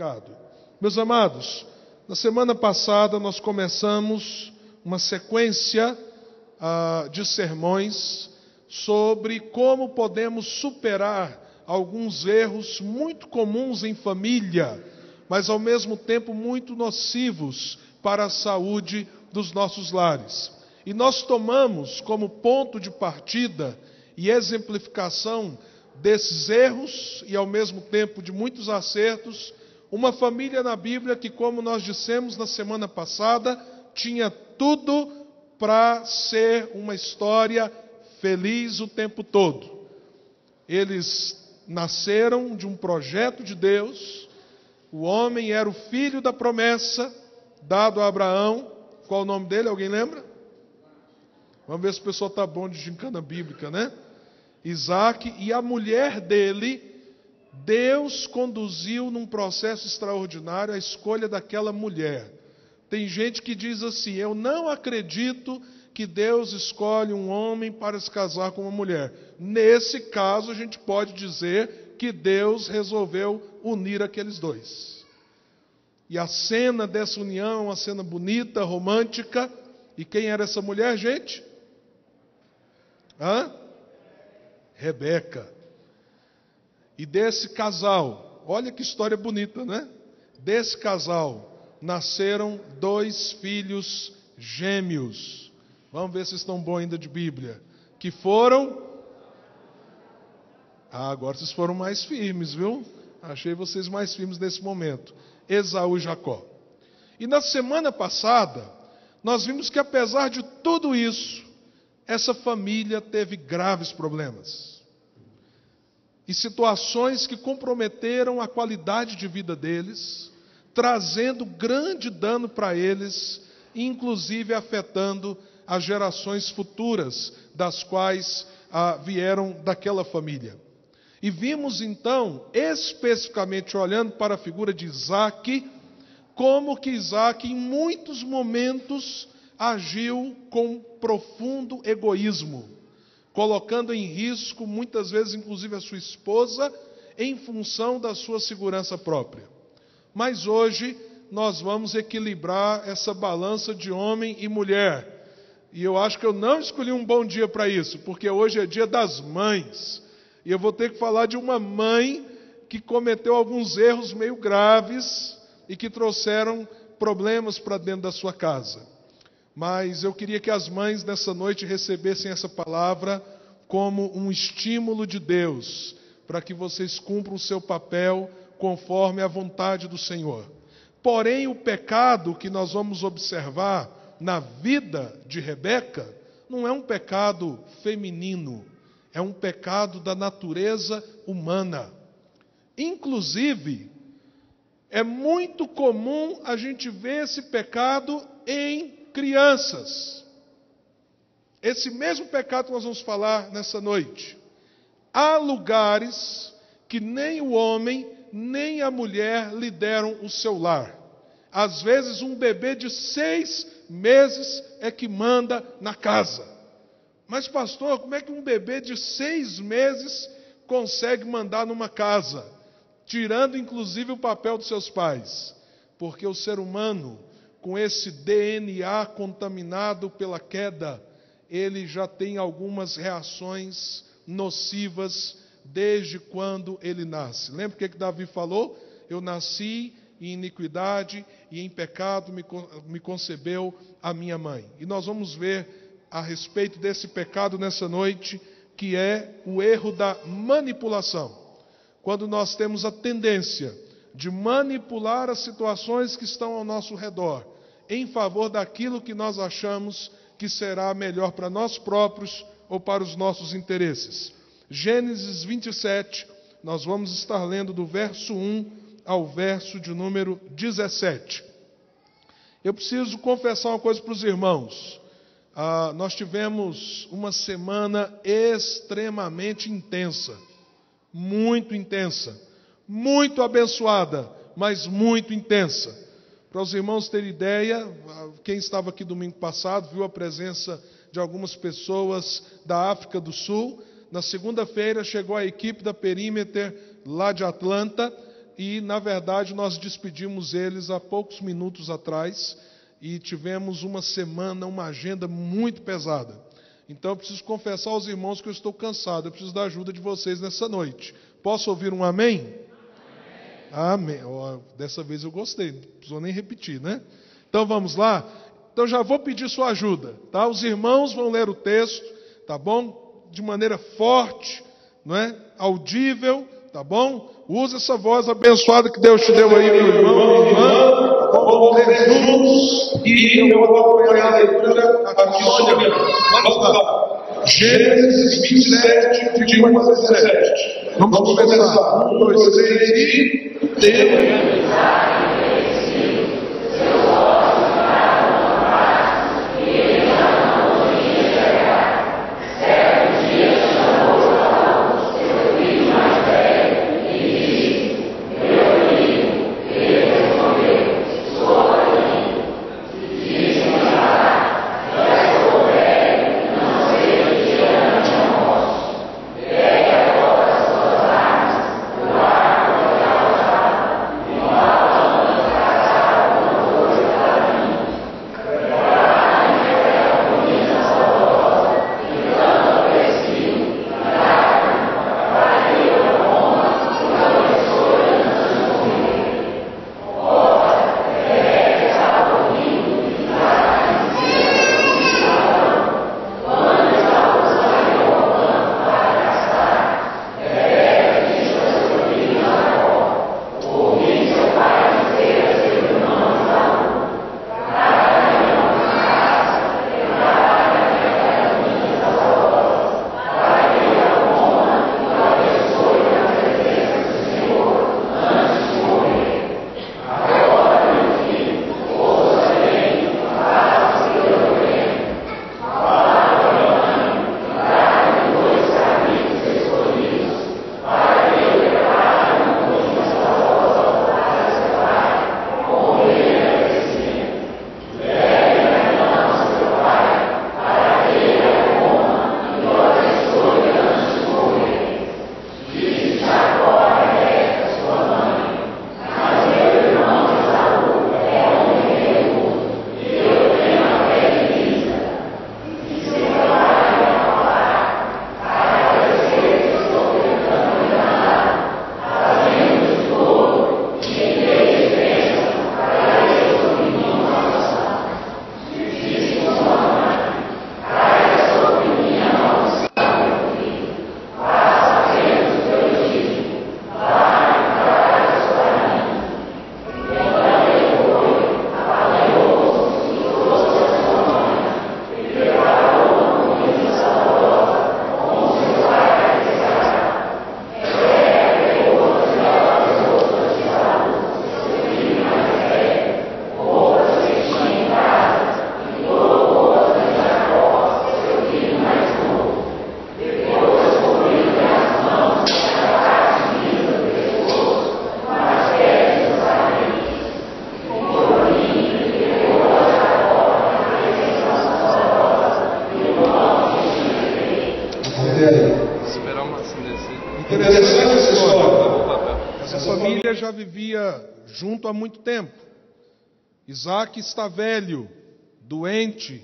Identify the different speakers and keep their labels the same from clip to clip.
Speaker 1: pecado. Meus amados, na semana passada nós começamos uma sequência de sermões sobre como podemos superar alguns erros muito comuns em família, mas ao mesmo tempo muito nocivos para a saúde dos nossos lares. E nós tomamos como ponto de partida e exemplificação desses erros e ao mesmo tempo de muitos acertos, uma família na Bíblia que, como nós dissemos na semana passada, tinha tudo para ser uma história feliz o tempo todo. Eles nasceram de um projeto de Deus, o homem era o filho da promessa dado a Abraão. Qual o nome dele? Alguém lembra? Vamos ver se o pessoal está bom de gincana bíblica, né? Isaac, e a mulher dele, Deus conduziu num processo extraordinário a escolha daquela mulher. Tem gente que diz assim: eu não acredito que Deus escolhe um homem para se casar com uma mulher. Nesse caso, a gente pode dizer que Deus resolveu unir aqueles dois. E a cena dessa união é uma cena bonita, romântica. E quem era essa mulher, gente? Rebeca. E desse casal, olha que história bonita, né? Desse casal nasceram 2 filhos gêmeos. Vamos ver se estão bons ainda de Bíblia. Que foram... agora vocês foram mais firmes, viu? Achei vocês mais firmes nesse momento. Esaú e Jacó. E na semana passada, nós vimos que apesar de tudo isso, essa família teve graves problemas. E situações que comprometeram a qualidade de vida deles, trazendo grande dano para eles, inclusive afetando as gerações futuras, das quais vieram daquela família. E vimos então, especificamente olhando para a figura de Isaac, como que Isaac em muitos momentos agiu com profundo egoísmo, colocando em risco, muitas vezes, inclusive a sua esposa, em função da sua segurança própria. Mas hoje nós vamos equilibrar essa balança de homem e mulher. E eu acho que eu não escolhi um bom dia para isso, porque hoje é dia das mães. E eu vou ter que falar de uma mãe que cometeu alguns erros meio graves e que trouxeram problemas para dentro da sua casa. Mas eu queria que as mães nessa noite recebessem essa palavra como um estímulo de Deus, para que vocês cumpram o seu papel conforme a vontade do Senhor. Porém, o pecado que nós vamos observar na vida de Rebeca não é um pecado feminino, é um pecado da natureza humana. Inclusive, é muito comum a gente ver esse pecado em crianças. Esse mesmo pecado que nós vamos falar nessa noite. Há lugares que nem o homem, nem a mulher lideram o seu lar. Às vezes um bebê de 6 meses é que manda na casa. Mas pastor, como é que um bebê de 6 meses consegue mandar numa casa? Tirando inclusive o papel dos seus pais. Porque o ser humano, com esse DNA contaminado pela queda, ele já tem algumas reações nocivas desde quando ele nasce. Lembra o que Davi falou? Eu nasci em iniquidade e em pecado me concebeu a minha mãe. E nós vamos ver a respeito desse pecado nessa noite, que é o erro da manipulação. Quando nós temos a tendência de manipular as situações que estão ao nosso redor, em favor daquilo que nós achamos que será melhor para nós próprios ou para os nossos interesses. Gênesis 27, nós vamos estar lendo do verso 1 ao verso de número 17. Eu preciso confessar uma coisa para os irmãos. Nós tivemos uma semana extremamente intensa, muito abençoada, mas muito intensa. Para os irmãos terem ideia, quem estava aqui domingo passado viu a presença de algumas pessoas da África do Sul. Na segunda-feira chegou a equipe da Perímeter lá de Atlanta, e, na verdade, nós despedimos eles há poucos minutos atrás e tivemos uma semana, uma agenda muito pesada. Então, eu preciso confessar aos irmãos que eu estou cansado, eu preciso da ajuda de vocês nessa noite. Posso ouvir um amém? Amém. Oh, dessa vez eu gostei, não precisou nem repetir, né? Então, vamos lá? Então, já vou pedir sua ajuda, tá? Os irmãos vão ler o texto, tá bom? De maneira forte, não é? Audível, tá bom? Use essa voz abençoada que Deus te deu aí, meu irmão, minha irmã. Vamos ler juntos e eu vou acompanhar a leitura aqui olhando. Vamos lá. Gênesis 27, de 1 a 17. Vamos começar. 1, 2, 3 e... Deus. Interessante essa história. Essa família já vivia junto há muito tempo. Isaac está velho, doente.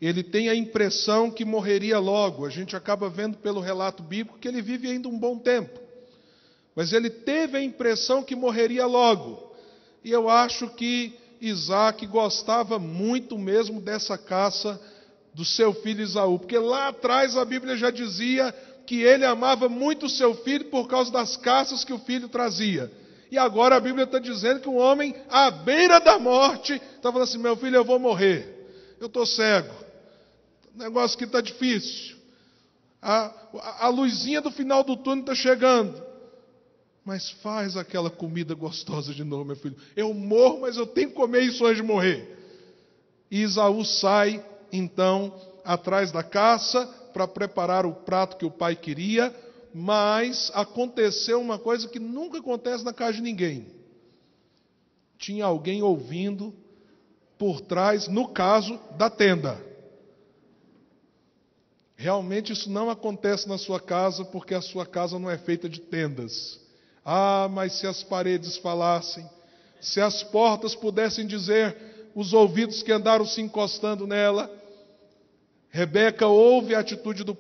Speaker 1: Ele tem a impressão que morreria logo. A gente acaba vendo pelo relato bíblico que ele vive ainda um bom tempo. Mas ele teve a impressão que morreria logo. E eu acho que Isaac gostava muito mesmo dessa caça do seu filho Esaú. Porque lá atrás a Bíblia já dizia que ele amava muito o seu filho por causa das caças que o filho trazia. E agora a Bíblia está dizendo que um homem à beira da morte está falando assim: meu filho, eu vou morrer. Eu estou cego. O negócio aqui está difícil. A luzinha do final do túnel está chegando. Mas faz aquela comida gostosa de novo, meu filho. Eu morro, mas eu tenho que comer isso antes de morrer. E Esaú sai, então, atrás da caça para preparar o prato que o pai queria. Mas aconteceu uma coisa que nunca acontece na casa de ninguém. Tinha alguém ouvindo por trás, no caso, da tenda. Realmente isso não acontece na sua casa, porque a sua casa não é feita de tendas. Ah, mas se as paredes falassem, se as portas pudessem dizer, os ouvidos que andaram se encostando nela. Rebeca ouve a atitude do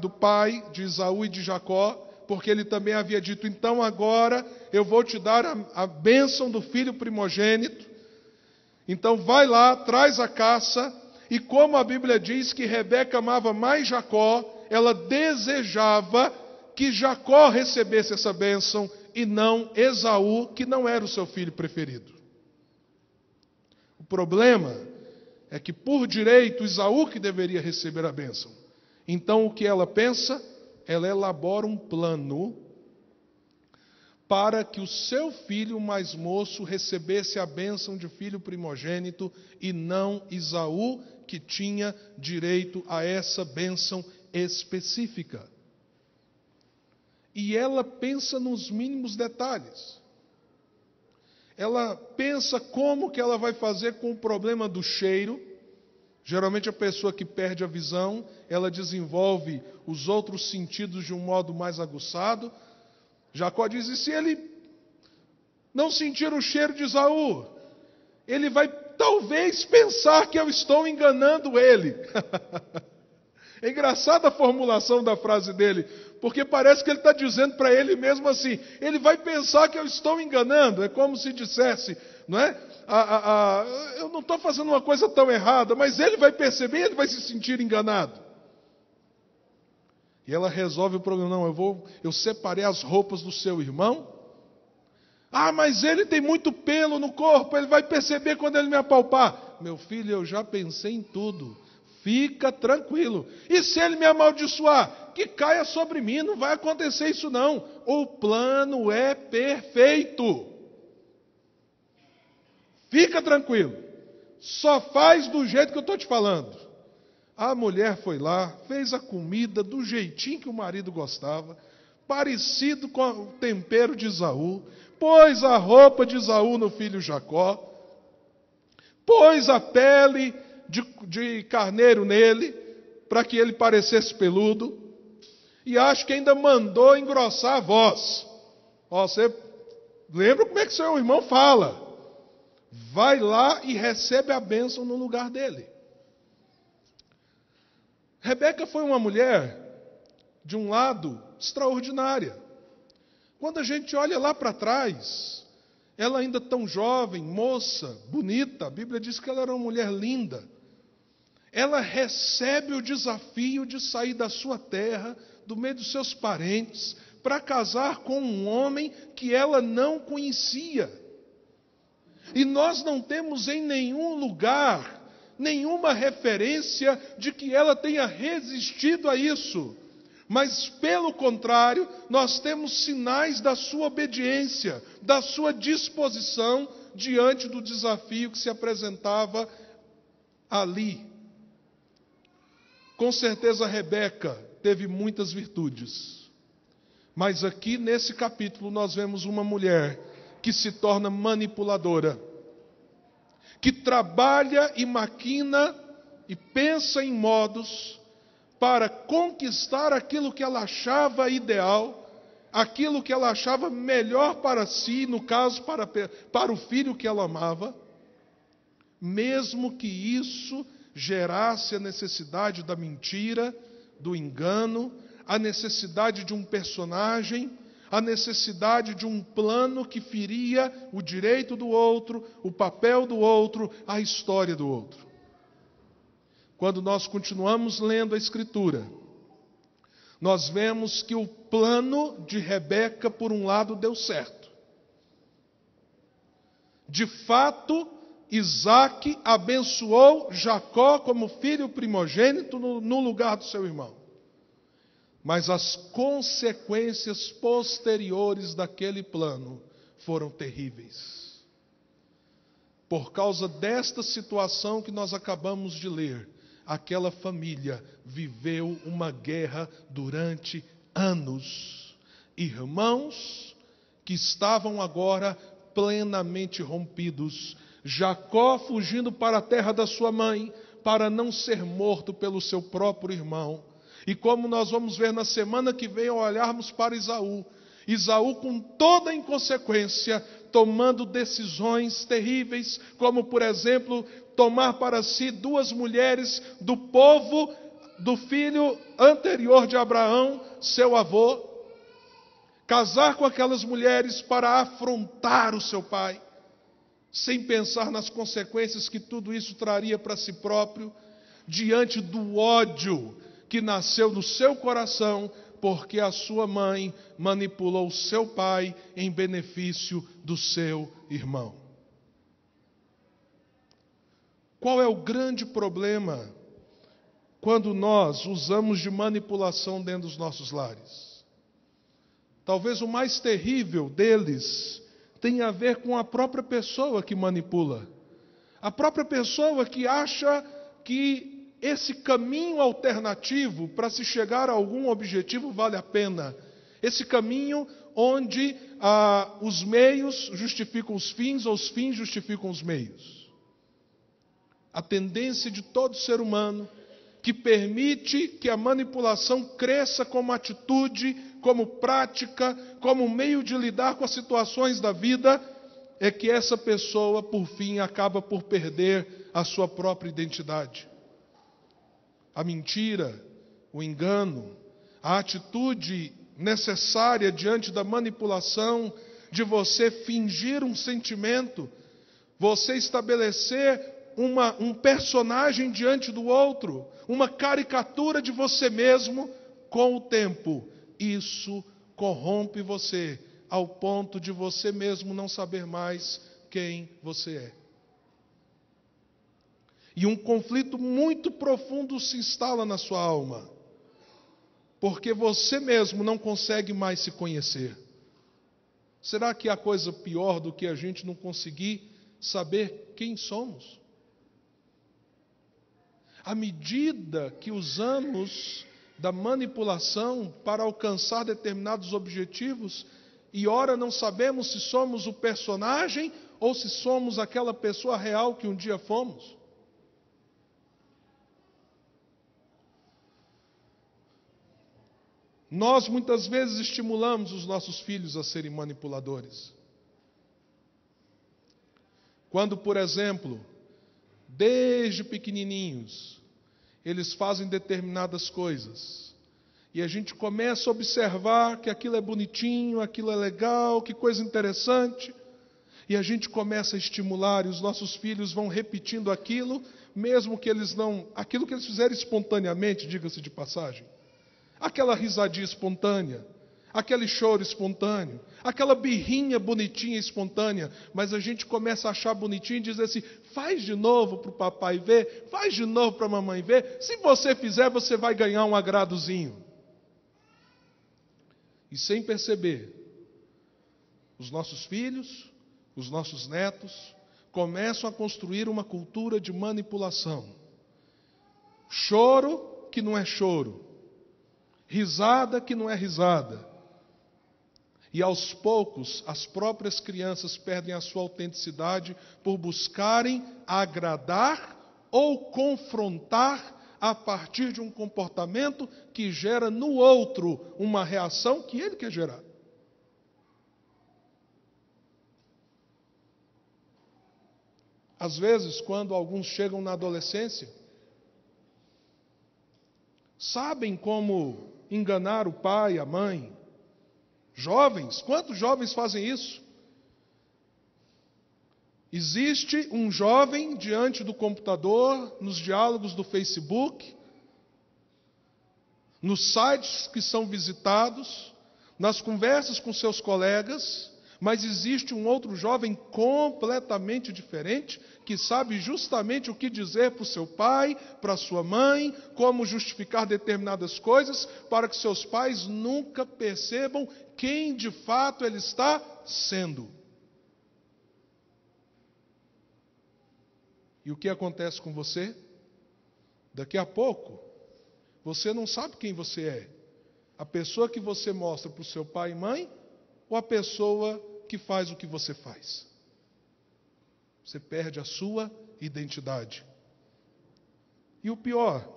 Speaker 1: pai de Esaú e de Jacó, porque ele também havia dito, então agora eu vou te dar a bênção do filho primogênito. Então vai lá, traz a caça, e como a Bíblia diz que Rebeca amava mais Jacó, ela desejava que Jacó recebesse essa bênção e não Esaú, que não era o seu filho preferido. O problema é que por direito Esaú que deveria receber a bênção. Então o que ela pensa? Ela elabora um plano para que o seu filho mais moço recebesse a bênção de filho primogênito e não Esaú, que tinha direito a essa bênção específica. E ela pensa nos mínimos detalhes. Ela pensa como que ela vai fazer com o problema do cheiro. Geralmente a pessoa que perde a visão, ela desenvolve os outros sentidos de um modo mais aguçado. Jacó diz, e se ele não sentir o cheiro de Esaú? Ele vai talvez pensar que eu estou enganando ele. É engraçada a formulação da frase dele, porque parece que ele está dizendo para ele mesmo assim, ele vai pensar que eu estou enganando, é como se dissesse, não é? Eu não estou fazendo uma coisa tão errada, mas ele vai perceber, ele vai se sentir enganado. E ela resolve o problema, não, eu separei as roupas do seu irmão. Ah, mas ele tem muito pelo no corpo, ele vai perceber quando ele me apalpar. Meu filho, eu já pensei em tudo. Fica tranquilo. E se ele me amaldiçoar? Que caia sobre mim, não vai acontecer isso não. O plano é perfeito. Fica tranquilo. Só faz do jeito que eu estou te falando. A mulher foi lá, fez a comida do jeitinho que o marido gostava, parecido com o tempero de Esaú, pôs a roupa de Esaú no filho Jacó, pôs a pele de carneiro nele, para que ele parecesse peludo, e acho que ainda mandou engrossar a voz. Ó, você lembra como é que seu irmão fala? Vai lá e recebe a bênção no lugar dele. Rebeca foi uma mulher, de um lado, extraordinária. Quando a gente olha lá para trás, ela ainda tão jovem, moça, bonita, a Bíblia diz que ela era uma mulher linda. Ela recebe o desafio de sair da sua terra, do meio dos seus parentes, para casar com um homem que ela não conhecia. E nós não temos em nenhum lugar nenhuma referência de que ela tenha resistido a isso. Mas, pelo contrário, nós temos sinais da sua obediência, da sua disposição diante do desafio que se apresentava ali. Com certeza, Rebeca teve muitas virtudes. Mas aqui, nesse capítulo, nós vemos uma mulher que se torna manipuladora, que trabalha e maquina e pensa em modos para conquistar aquilo que ela achava ideal, aquilo que ela achava melhor para si, no caso, para o filho que ela amava, mesmo que isso gerasse a necessidade da mentira, do engano, a necessidade de um personagem, a necessidade de um plano que feria o direito do outro, o papel do outro, a história do outro. Quando nós continuamos lendo a Escritura, nós vemos que o plano de Rebeca, por um lado, deu certo. De fato, Isaque abençoou Jacó como filho primogênito no lugar do seu irmão. Mas as consequências posteriores daquele plano foram terríveis. Por causa desta situação que nós acabamos de ler, aquela família viveu uma guerra durante anos. Irmãos que estavam agora plenamente rompidos. Jacó fugindo para a terra da sua mãe, para não ser morto pelo seu próprio irmão. E como nós vamos ver na semana que vem ao olharmos para Esaú, Esaú, com toda a inconsequência, tomando decisões terríveis, como, por exemplo, tomar para si 2 mulheres do povo do filho anterior de Abraão, seu avô, casar com aquelas mulheres para afrontar o seu pai, sem pensar nas consequências que tudo isso traria para si próprio, diante do ódio que nasceu no seu coração, porque a sua mãe manipulou seu pai em benefício do seu irmão. Qual é o grande problema quando nós usamos de manipulação dentro dos nossos lares? Talvez o mais terrível deles tenha a ver com a própria pessoa que manipula. A própria pessoa que acha que esse caminho alternativo para se chegar a algum objetivo vale a pena. Esse caminho onde os meios justificam os fins, ou os fins justificam os meios. A tendência de todo ser humano que permite que a manipulação cresça como atitude, como prática, como meio de lidar com as situações da vida, é que essa pessoa, por fim, acaba por perder a sua própria identidade. A mentira, o engano, a atitude necessária diante da manipulação, de você fingir um sentimento, você estabelecer um personagem diante do outro, uma caricatura de você mesmo, com o tempo, isso corrompe você, ao ponto de você mesmo não saber mais quem você é. E um conflito muito profundo se instala na sua alma, porque você mesmo não consegue mais se conhecer. Será que há coisa pior do que a gente não conseguir saber quem somos? À medida que usamos da manipulação para alcançar determinados objetivos, e ora não sabemos se somos o personagem ou se somos aquela pessoa real que um dia fomos. Nós muitas vezes estimulamos os nossos filhos a serem manipuladores. Quando, por exemplo, desde pequenininhos, eles fazem determinadas coisas, e a gente começa a observar que aquilo é bonitinho, aquilo é legal, que coisa interessante, e a gente começa a estimular, e os nossos filhos vão repetindo aquilo, mesmo que eles não... aquilo que eles fizerem espontaneamente, diga-se de passagem. Aquela risadinha espontânea, aquele choro espontâneo, aquela birrinha bonitinha espontânea, mas a gente começa a achar bonitinho e dizer assim, faz de novo para o papai ver, faz de novo para a mamãe ver, se você fizer você vai ganhar um agradozinho. E sem perceber, os nossos filhos, os nossos netos, começam a construir uma cultura de manipulação. Choro que não é choro, risada que não é risada. E aos poucos, as próprias crianças perdem a sua autenticidade por buscarem agradar ou confrontar a partir de um comportamento que gera no outro uma reação que ele quer gerar. Às vezes, quando alguns chegam na adolescência, sabem como enganar o pai, a mãe. Jovens, quantos jovens fazem isso? Existe um jovem diante do computador, nos diálogos do Facebook, nos sites que são visitados, nas conversas com seus colegas, mas existe um outro jovem completamente diferente, que sabe justamente o que dizer para o seu pai, para a sua mãe, como justificar determinadas coisas, para que seus pais nunca percebam quem de fato ele está sendo. E o que acontece com você? Daqui a pouco, você não sabe quem você é. A pessoa que você mostra para o seu pai e mãe, ou a pessoa que faz o que você faz? Você perde a sua identidade. E o pior,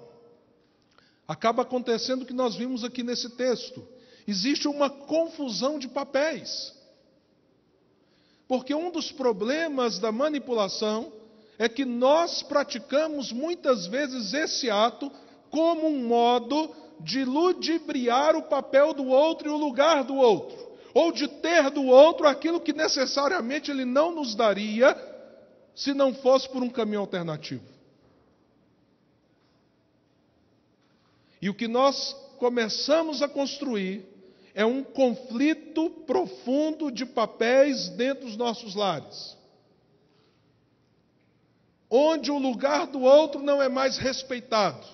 Speaker 1: acaba acontecendo o que nós vimos aqui nesse texto. Existe uma confusão de papéis. Porque um dos problemas da manipulação é que nós praticamos muitas vezes esse ato como um modo de ludibriar o papel do outro e o lugar do outro, ou de ter do outro aquilo que necessariamente ele não nos daria se não fosse por um caminho alternativo. E o que nós começamos a construir é um conflito profundo de papéis dentro dos nossos lares, onde o lugar do outro não é mais respeitado.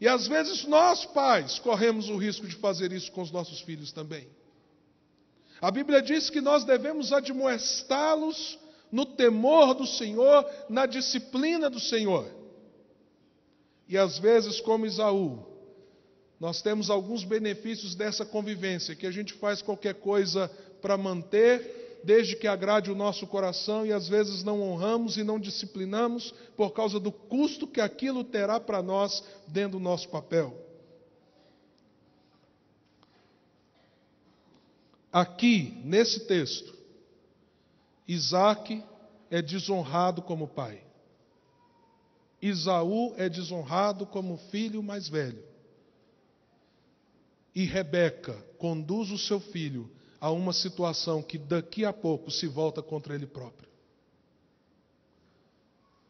Speaker 1: E às vezes nós, pais, corremos o risco de fazer isso com os nossos filhos também. A Bíblia diz que nós devemos admoestá-los no temor do Senhor, na disciplina do Senhor. E às vezes, como Esaú, nós temos alguns benefícios dessa convivência, que a gente faz qualquer coisa para manter, desde que agrade o nosso coração, e às vezes não honramos e não disciplinamos por causa do custo que aquilo terá para nós dentro do nosso papel. Aqui, nesse texto, Isaque é desonrado como pai. Esaú é desonrado como filho mais velho. E Rebeca conduz o seu filho a uma situação que daqui a pouco se volta contra ele próprio.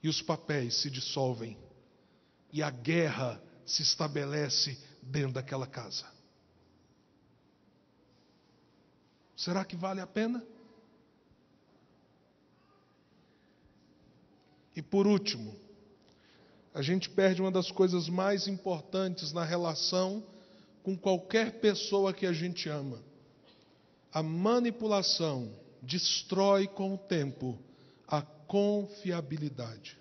Speaker 1: E os papéis se dissolvem. E a guerra se estabelece dentro daquela casa. Será que vale a pena? E por último, a gente perde uma das coisas mais importantes na relação com qualquer pessoa que a gente ama. A manipulação destrói com o tempo a confiabilidade.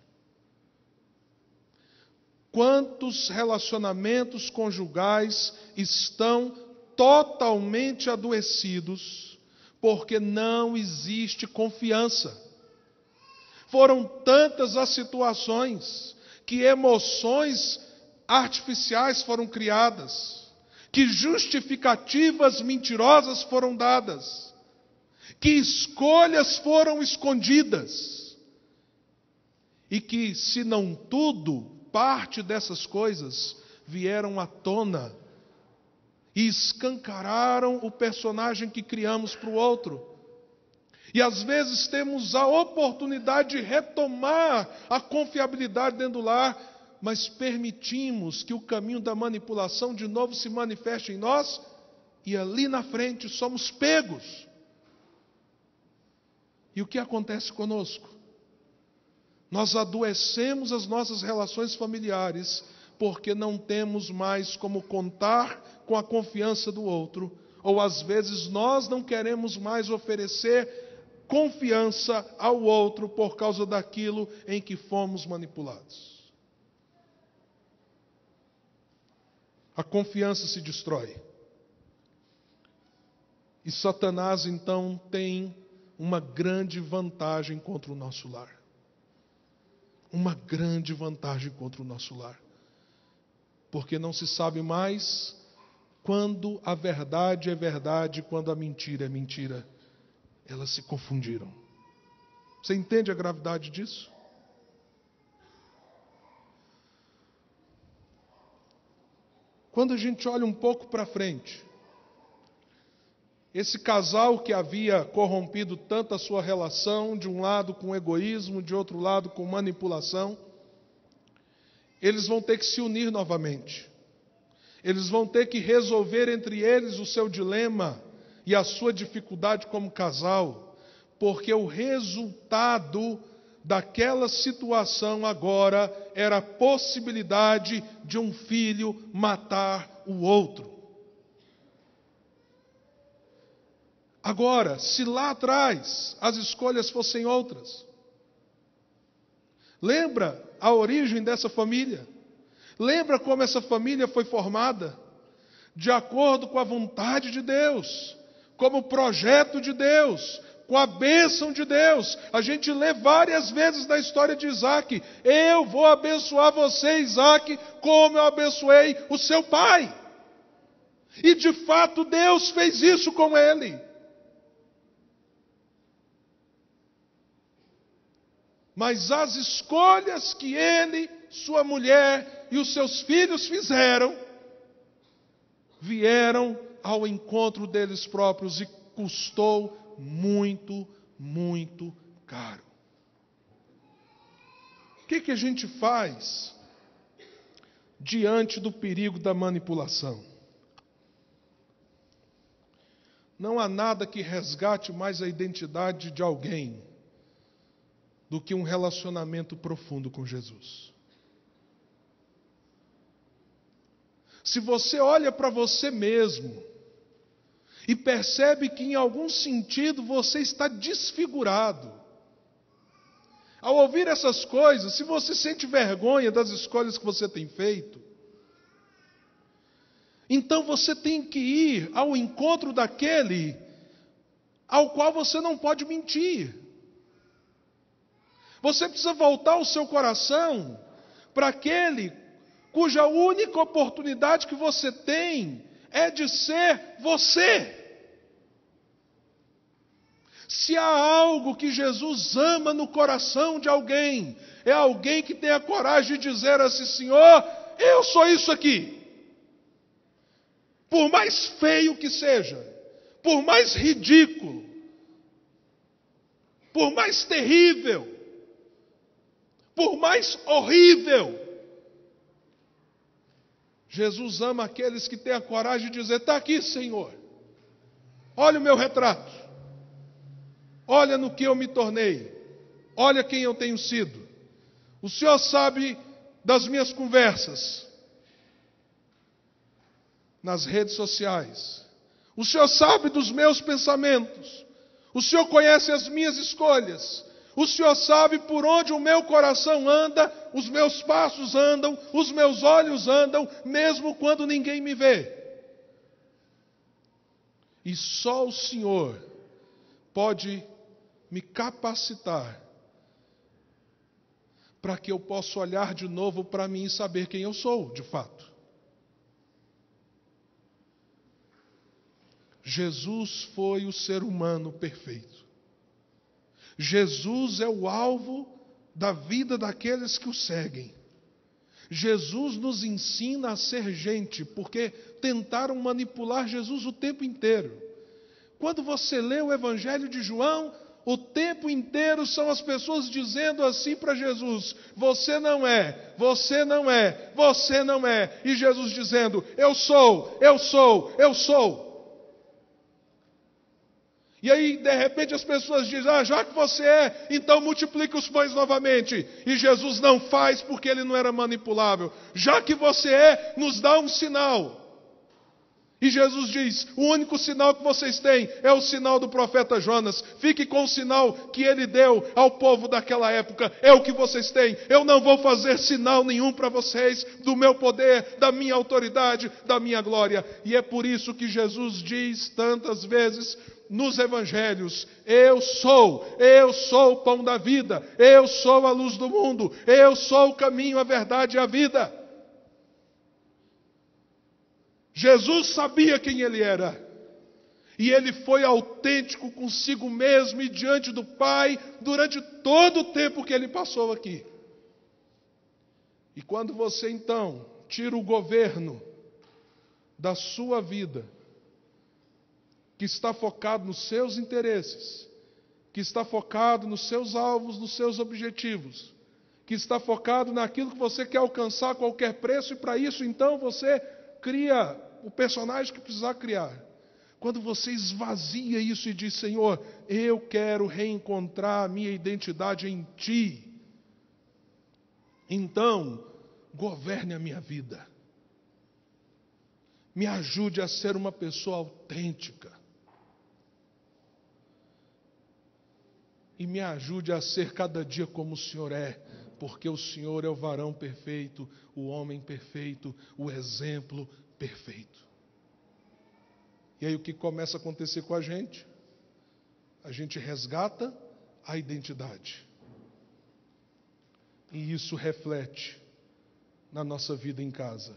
Speaker 1: Quantos relacionamentos conjugais estão totalmente adoecidos porque não existe confiança? Foram tantas as situações que emoções artificiais foram criadas, que justificativas mentirosas foram dadas, que escolhas foram escondidas, e que, se não tudo, parte dessas coisas vieram à tona e escancararam o personagem que criamos para o outro. E às vezes temos a oportunidade de retomar a confiabilidade dentro do lar, mas permitimos que o caminho da manipulação de novo se manifeste em nós, e ali na frente somos pegos. E o que acontece conosco? Nós adoecemos as nossas relações familiares, porque não temos mais como contar com a confiança do outro, ou às vezes nós não queremos mais oferecer confiança ao outro por causa daquilo em que fomos manipulados. A confiança se destrói. E Satanás, então, tem uma grande vantagem contra o nosso lar. Uma grande vantagem contra o nosso lar. Porque não se sabe mais quando a verdade é verdade e quando a mentira é mentira. Elas se confundiram. Você entende a gravidade disso? Quando a gente olha um pouco para frente, esse casal que havia corrompido tanto a sua relação, de um lado com egoísmo, de outro lado com manipulação, eles vão ter que se unir novamente. Eles vão ter que resolver entre eles o seu dilema e a sua dificuldade como casal, porque o resultado daquela situação agora era a possibilidade de um filho matar o outro. Agora, se lá atrás as escolhas fossem outras, lembra a origem dessa família? Lembra como essa família foi formada? De acordo com a vontade de Deus, como projeto de Deus, com a bênção de Deus. A gente lê várias vezes na história de Isaque: eu vou abençoar você, Isaque, como eu abençoei o seu pai. E de fato Deus fez isso com ele. Mas as escolhas que ele, sua mulher e os seus filhos fizeram, vieram ao encontro deles próprios e custou muito, muito caro. O que a gente faz diante do perigo da manipulação? Não há nada que resgate mais a identidade de alguém do que um relacionamento profundo com Jesus. Se você olha para você mesmo e percebe que em algum sentido você está desfigurado, ao ouvir essas coisas, se você sente vergonha das escolhas que você tem feito, então você tem que ir ao encontro daquele ao qual você não pode mentir. Você precisa voltar o seu coração para aquele cuja única oportunidade que você tem é de ser você. Se há algo que Jesus ama no coração de alguém, é alguém que tenha coragem de dizer assim: Senhor, eu sou isso aqui. Por mais feio que seja, por mais ridículo, por mais terrível, por mais horrível, Jesus ama aqueles que têm a coragem de dizer: está aqui, Senhor, olha o meu retrato, olha no que eu me tornei, olha quem eu tenho sido. O Senhor sabe das minhas conversas nas redes sociais, o Senhor sabe dos meus pensamentos, o Senhor conhece as minhas escolhas, o Senhor sabe por onde o meu coração anda, os meus passos andam, os meus olhos andam, mesmo quando ninguém me vê. E só o Senhor pode me capacitar para que eu possa olhar de novo para mim e saber quem eu sou, de fato. Jesus foi o ser humano perfeito. Jesus é o alvo da vida daqueles que o seguem. Jesus nos ensina a ser gente, porque tentaram manipular Jesus o tempo inteiro. Quando você lê o Evangelho de João, o tempo inteiro são as pessoas dizendo assim para Jesus: você não é, você não é, você não é. E Jesus dizendo: eu sou, eu sou, eu sou. E aí, de repente, as pessoas dizem: já que você é, então multiplique os pães novamente. E Jesus não faz porque ele não era manipulável. Já que você é, nos dá um sinal. E Jesus diz: o único sinal que vocês têm é o sinal do profeta Jonas. Fique com o sinal que ele deu ao povo daquela época. É o que vocês têm. Eu não vou fazer sinal nenhum para vocês do meu poder, da minha autoridade, da minha glória. E é por isso que Jesus diz tantas vezes nos evangelhos: eu sou o pão da vida, eu sou a luz do mundo, eu sou o caminho, a verdade e a vida. Jesus sabia quem ele era, e ele foi autêntico consigo mesmo e diante do Pai durante todo o tempo que ele passou aqui. E quando você então tira o governo da sua vida, que está focado nos seus interesses, que está focado nos seus alvos, nos seus objetivos, que está focado naquilo que você quer alcançar a qualquer preço, e para isso então você cria o personagem que precisar criar. Quando você esvazia isso e diz: Senhor, eu quero reencontrar a minha identidade em Ti, então governe a minha vida, me ajude a ser uma pessoa autêntica, e me ajude a ser cada dia como o Senhor é, porque o Senhor é o varão perfeito, o homem perfeito, o exemplo perfeito. E aí o que começa a acontecer com a gente? A gente resgata a identidade. E isso reflete na nossa vida em casa.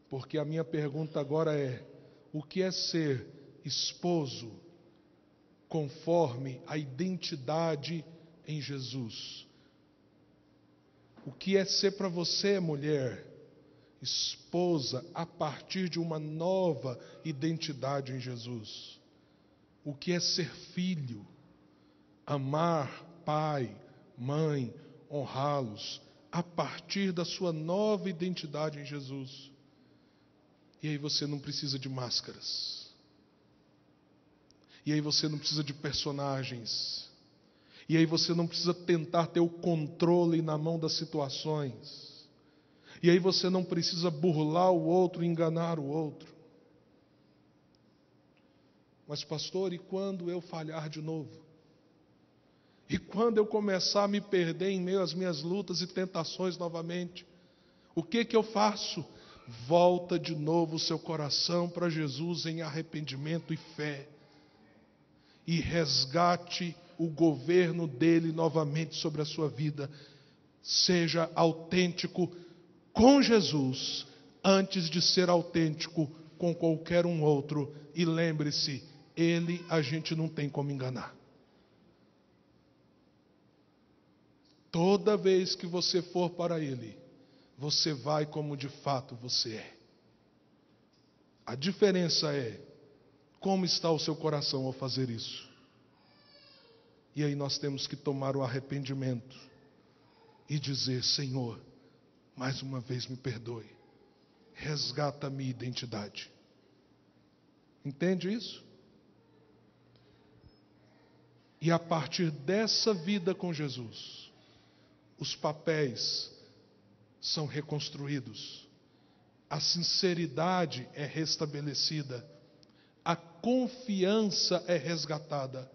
Speaker 1: Porque a minha pergunta agora é: o que é ser esposo conforme a identidade em Jesus. O que é ser para você, mulher, esposa a partir de uma nova identidade em Jesus. O que é ser filho, amar pai, mãe, honrá-los a partir da sua nova identidade em Jesus. E aí você não precisa de máscaras. E aí você não precisa de personagens. E aí você não precisa tentar ter o controle na mão das situações. E aí você não precisa burlar o outro, enganar o outro. Mas pastor, e quando eu falhar de novo? E quando eu começar a me perder em meio às minhas lutas e tentações novamente? O que eu faço? Volta de novo o seu coração para Jesus em arrependimento e fé. E resgate o governo dele novamente sobre a sua vida. Seja autêntico com Jesus, antes de ser autêntico com qualquer um outro. E lembre-se, ele a gente não tem como enganar. Toda vez que você for para ele, você vai como de fato você é. A diferença é como está o seu coração ao fazer isso. E aí nós temos que tomar o arrependimento e dizer: Senhor, mais uma vez me perdoe, resgata a minha identidade. Entende isso? E a partir dessa vida com Jesus, os papéis são reconstruídos, a sinceridade é restabelecida, a confiança é resgatada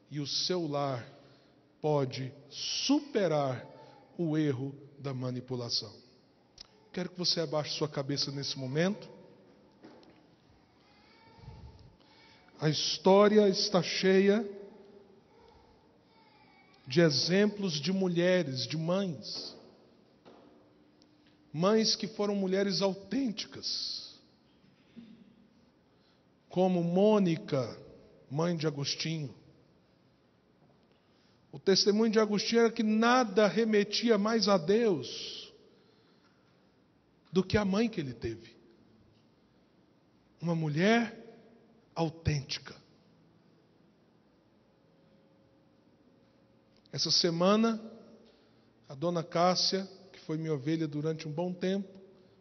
Speaker 1: e o seu lar pode superar o erro da manipulação. Quero que você abaixe sua cabeça nesse momento. A história está cheia de exemplos de mulheres, de mães. Mães que foram mulheres autênticas. Como Mônica, mãe de Agostinho. O testemunho de Agostinho era que nada remetia mais a Deus do que a mãe que ele teve. Uma mulher autêntica. Essa semana, a dona Cássia, que foi minha ovelha durante um bom tempo,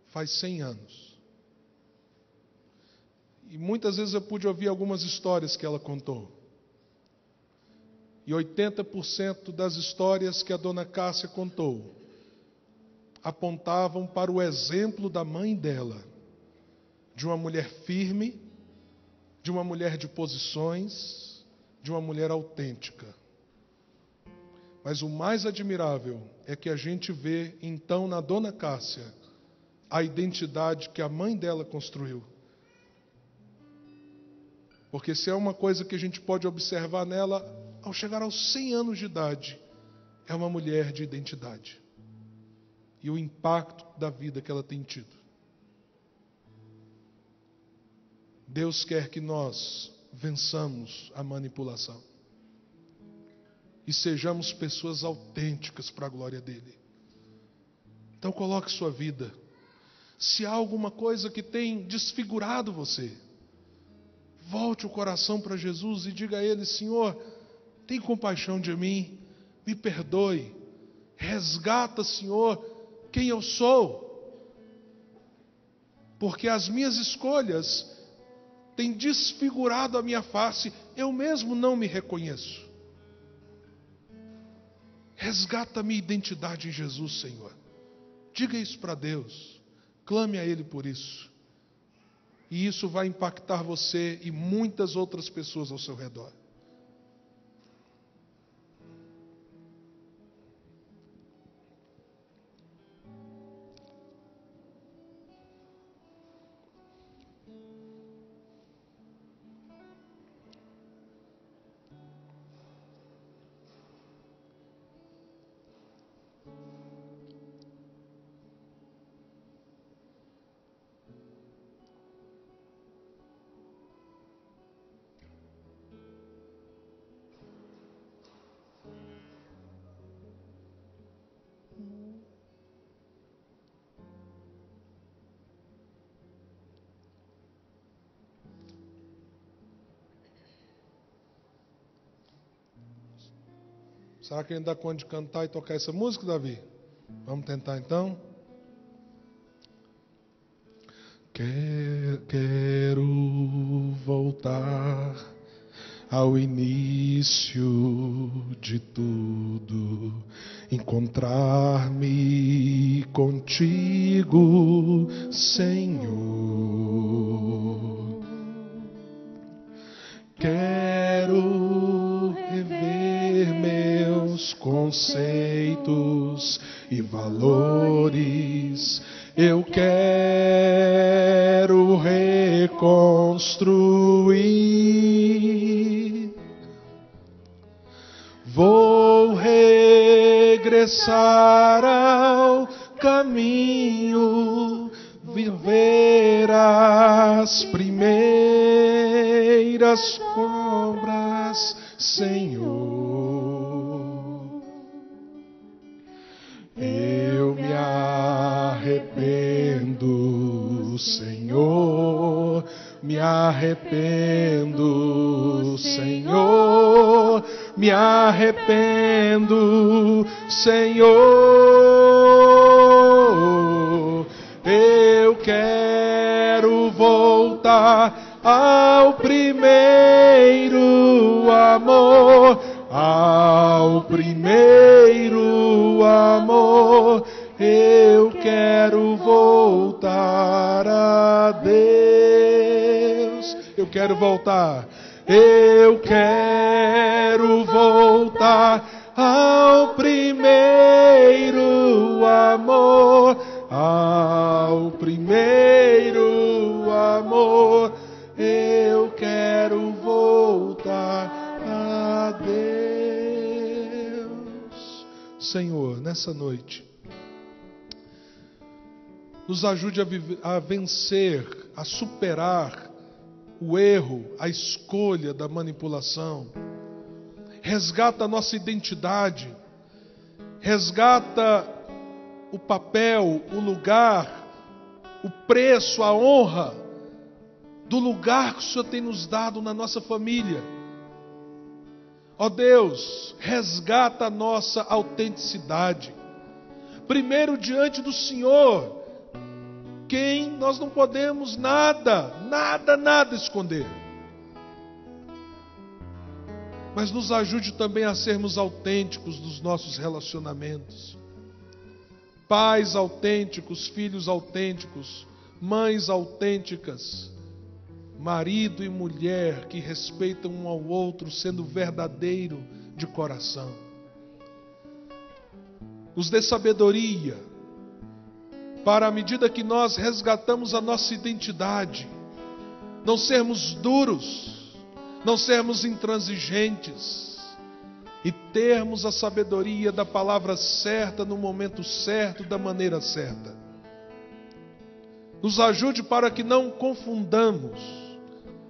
Speaker 1: faz 100 anos. E muitas vezes eu pude ouvir algumas histórias que ela contou. E 80% das histórias que a dona Cássia contou apontavam para o exemplo da mãe dela, de uma mulher firme, de uma mulher de posições, de uma mulher autêntica. Mas o mais admirável é que a gente vê então na dona Cássia a identidade que a mãe dela construiu. Porque se é uma coisa que a gente pode observar nela, ao chegar aos 100 anos de idade, é uma mulher de identidade. E o impacto da vida que ela tem tido. Deus quer que nós vençamos a manipulação. E sejamos pessoas autênticas para a glória dele. Então coloque sua vida. Se há alguma coisa que tem desfigurado você, volte o coração para Jesus e diga a ele: Senhor, tem compaixão de mim, me perdoe, resgata, Senhor, quem eu sou, porque as minhas escolhas têm desfigurado a minha face, eu mesmo não me reconheço. Resgata a minha identidade em Jesus, Senhor. Diga isso para Deus, clame a Ele por isso. E isso vai impactar você e muitas outras pessoas ao seu redor. Será que ele dá conta de cantar e tocar essa música, Davi? Vamos tentar então? Quero voltar ao início de tudo, encontrar-me contigo, Senhor. Quero rever meus conceitos e valores. Eu quero reconstruir. Vou regressar ao caminho, viver as primeiras obras, Senhor. Eu me arrependo, Senhor, me arrependo, Senhor, me arrependo, Senhor. Eu quero voltar ao primeiro amor, ao primeiro amor. Eu quero voltar a Deus. Eu quero voltar. Eu quero voltar ao primeiro amor, ao primeiro amor. Eu quero voltar a Deus. Senhor, nessa noite, nos ajude a vencer, a superar o erro, a escolha da manipulação. Resgata a nossa identidade, resgata o papel, o lugar, o preço, a honra do lugar que o Senhor tem nos dado na nossa família. Ó Deus, resgata a nossa autenticidade. Primeiro diante do Senhor, quem nós não podemos nada esconder. Mas nos ajude também a sermos autênticos nos nossos relacionamentos. Pais autênticos, filhos autênticos, mães autênticas, marido e mulher que respeitam um ao outro, sendo verdadeiro de coração. Nos dê sabedoria, para à medida que nós resgatamos a nossa identidade, não sermos duros, não sermos intransigentes, e termos a sabedoria da palavra certa, no momento certo, da maneira certa. Nos ajude para que não confundamos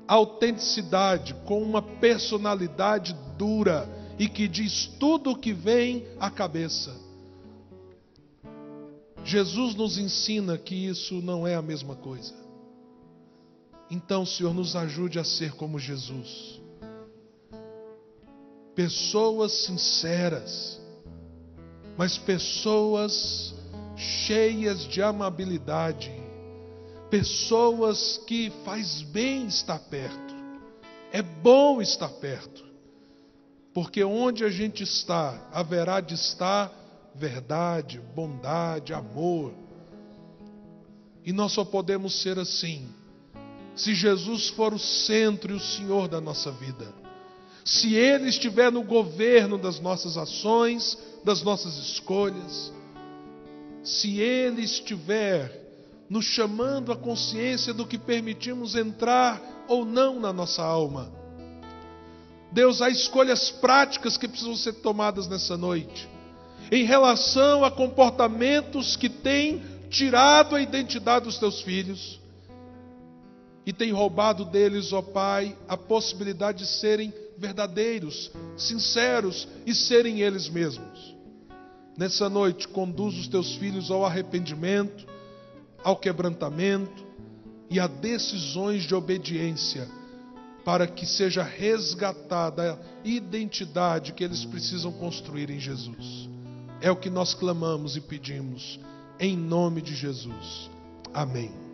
Speaker 1: a autenticidade com uma personalidade dura e que diz tudo o que vem à cabeça. Jesus nos ensina que isso não é a mesma coisa. Então, Senhor, nos ajude a ser como Jesus. Pessoas sinceras, mas pessoas cheias de amabilidade. Pessoas que faz bem estar perto. É bom estar perto. Porque onde a gente está, haverá de estar verdade, bondade, amor. E nós só podemos ser assim se Jesus for o centro e o Senhor da nossa vida. Se Ele estiver no governo das nossas ações, das nossas escolhas. Se Ele estiver nos chamando a consciência do que permitimos entrar ou não na nossa alma. Deus, há escolhas práticas que precisam ser tomadas nessa noite, em relação a comportamentos que têm tirado a identidade dos teus filhos e têm roubado deles, ó Pai, a possibilidade de serem verdadeiros, sinceros e serem eles mesmos. Nessa noite, conduz os teus filhos ao arrependimento, ao quebrantamento e a decisões de obediência, para que seja resgatada a identidade que eles precisam construir em Jesus. É o que nós clamamos e pedimos, em nome de Jesus. Amém.